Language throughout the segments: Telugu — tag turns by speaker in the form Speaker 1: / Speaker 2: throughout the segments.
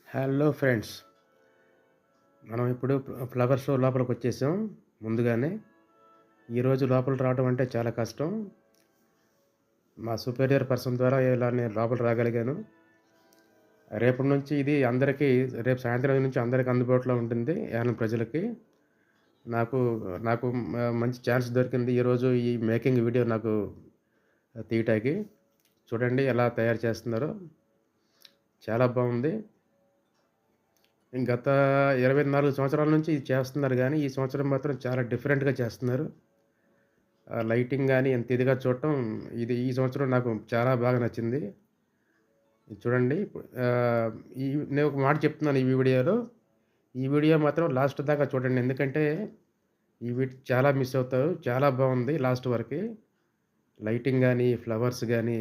Speaker 1: Hello friends. మనం ఇప్పుడు ఫ్లవర్ షో లోపలికొచ్చేసాం ముందుగానే. ఈరోజు లోపలికి రావడం అంటే చాలా కష్టం. మా సుపీరియర్ పర్సన్ ద్వారా ఇలా నేను లోపలికి రాగలిగాను. రేపటి నుంచి ఇది అందరికీ రేపు సాయంత్రం నుంచి అందరికి అందుబాటులో ఉంటుంది యానం ప్రజలకి. నాకు నాకు మంచి ఛాన్స్ దొరికింది ఈరోజు ఈ మేకింగ్ వీడియో నాకు తీయటానికి. చూడండి ఎలా తయారు చేస్తున్నారో. చాలా బావుంది. గత 24 సంవత్సరాల నుంచి ఇది చేస్తున్నారు గానీ, ఈ సంవత్సరం మాత్రం చాలా డిఫరెంట్‌గా చేస్తున్నారు. లైటింగ్ గాని ఎంత ఇదిగా చూడటం ఈ సంవత్సరం నాకు చాలా బాగా నచ్చింది. ఇది చూడండి. ఆహ్, ఈ నేను ఒక మాట చెప్తున్నాను ఈ వీడియోలో. ఈ వీడియో మాత్రం లాస్ట్ దాకా చూడండి. ఎందుకంటే చాలా మిస్ అవుతారు. చాలా బావుంది లాస్ట్ వరకి. లైటింగ్ గాని, ఫ్లవర్స్ గాని,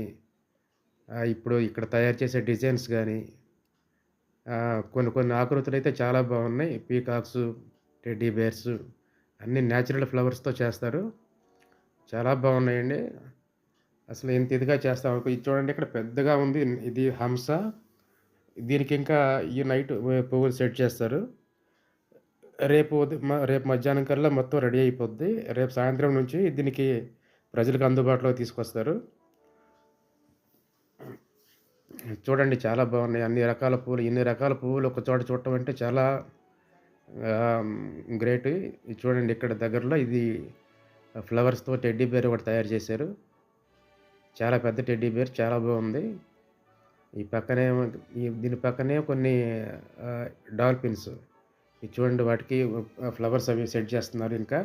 Speaker 1: ఇప్పుడు ఇక్కడ తయారు చేసే డిజైన్స్ గాని, కొన్ని కొన్ని ఆకృతులైతే చాలా బాగున్నాయి. పీకాక్సు, టెడ్డీ బేర్సు అన్నీ నేచురల్ ఫ్లవర్స్‌తో చేస్తారు. చాలా బాగున్నాయండి. అసలు ఇంత ఇదిగా చేస్తాం. ఇది చూడండి ఇక్కడ పెద్దగా ఉంది. ఇది హంస. దీనికి ఇంకా ఈ నైట్ పువ్వులు సెట్ చేస్తారు. రేపు మధ్యాహ్నం కల్లా మొత్తం రెడీ అయిపోద్ది. రేపు సాయంత్రం నుంచి దీనికి ప్రజలకు అందుబాటులోకి తీసుకొస్తారు. చూడండి చాలా బాగున్నాయి. అన్ని రకాల పూలు, ఇన్ని రకాల పువ్వులు ఒక చోట చూడటం అంటే చాలా ఆహ్, గ్రేట్. ఇది చూడండి ఇక్కడ దగ్గరలో ఇది ఫ్లవర్స్‌తో టెడ్డీ బేర్ ఒకటి తయారు చేశారు. చాలా పెద్ద టెడ్డీ బేర్ చాలా బాగుంది. ఈ పక్కనేమో దీని పక్కనే కొన్ని ఆహ్, డాల్ఫిన్స్. ఇది చూడండి వాటికి ఫ్లవర్స్ అవి సెట్ చేస్తున్నారు ఇంకా.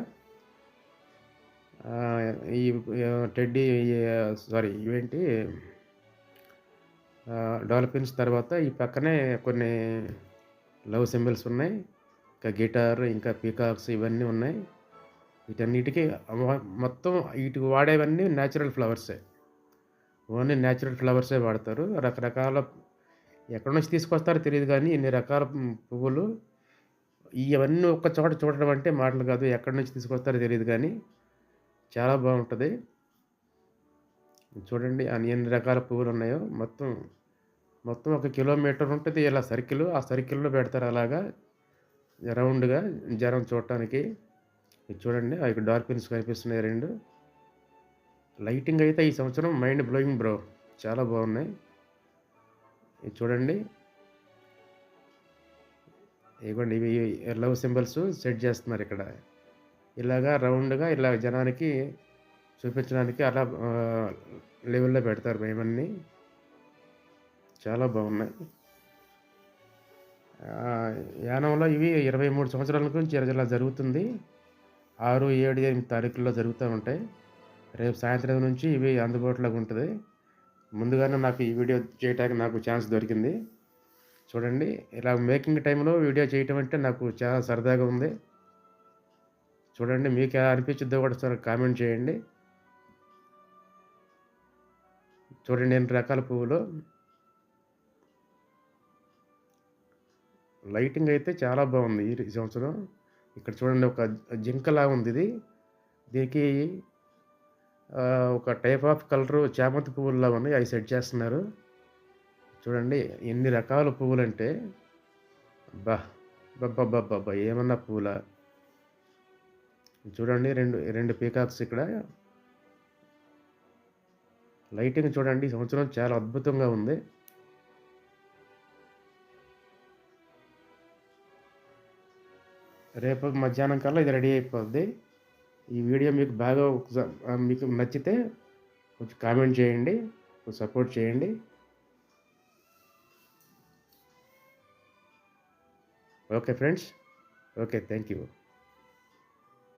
Speaker 1: ఆహ్, ఈ టెడ్డీ సారీ ఇవేంటి డాల్ఫిన్స్ తర్వాత ఈ పక్కనే కొన్ని లవ్ సింబల్స్ ఉన్నాయి. ఇంకా గిటార్, ఇంకా పీకాక్స్ ఇవన్నీ ఉన్నాయి. వీటన్నిటికి మొత్తం ఈటికి వాడేవన్నీ నేచురల్ ఫ్లవర్సే. ఓన్లీ నేచురల్ ఫ్లవర్సే వాడతారు. రకరకాల ఎక్కడి నుంచి తీసుకొస్తారో తెలీదు గానీ, ఇన్ని రకాల పువ్వులు ఇవన్నీ ఒక్క చోట చూడడం అంటే మాటలు కాదు. ఎక్కడి నుంచి తీసుకొస్తారో తెలీదు గానీ, చాలా బావుంటది. చూడండి ఎన్ని రకాల పువ్వులున్నాయో మొత్తం ఒక కిలోమీటర్ ఉంటది ఇలా సర్కిలు. ఆ సర్కిల్‌లో పెడతారు అలాగా రౌండ్‌గా జనం చూడటానికి. ఇది చూడండి ఇక్కడ డాల్ఫిన్స్ కనిపిస్తున్నాయి 2. లైటింగ్ అయితే ఈ సంవత్సరం మైండ్ బ్లోయింగ్ బ్రో. చాలా బాగున్నాయి. ఇది చూడండి. ఇగోండి ఇవి లవ్ సింబల్స్ సెట్ చేస్తున్నారిక్కడ. ఇలాగా రౌండ్‌గా ఇలా జనానికి చూపించడానికి అలా లెవెల్‌లో పెడతారు ఇవన్నీ. చాలా బాగున్నాయి. యానంలో ఇవి 23 సంవత్సరాల నుంచి ఇలా జరుగుతుంది. 6, 7, 8 తారీఖుల్లో జరుగుతా ఉంటాయి. రేపు సాయంత్రం నుంచి ఇవి అందుబాటులోకి ఉంటది. ముందుగానే నాకు ఈ వీడియో చేయటానికి నాకు ఛాన్స్ దొరికింది. చూడండి ఇలా మేకింగ్ టైమ్‌లో వీడియో చేయటం అంటే నాకు చాలా సరదాగా ఉంది. చూడండి మీకెలా అనిపించిద్దో కూడా ఒకసారి కామెంట్ చేయండి. చూడండి ఎన్ని రకాల పువ్వులు. లైటింగ్ అయితే చాలా బాగుంది ఈ సంవత్సరం. ఇక్కడ చూడండి ఒక జింకలా ఉందిది. దీనికి ఒక టైప్ ఆఫ్ కలరు చామంతి పువ్వుల్లా ఉన్నాయి. అయి సెట్ చేస్తున్నారు. చూడండి ఎన్ని రకాల పువ్వులంటే అబ్బా! అబ్బబ్బబ్బబ్బబ్బా! ఏమన్నా పూలా! చూడండి 2 పీకాక్స్ ఇక్కడ. లైటింగ్ చూడండి ఈ సంవత్సరం చాలా అద్భుతంగా ఉంది. రేపు మధ్యాహ్నం కల్లా ఇది రెడీ అయిపోద్ది. ఈ వీడియో మీకు నచ్చితే కొంచెం కామెంట్ చేయండి. కొంచెం సపోర్ట్ చేయండి. Okay friends. Okay. Thank you.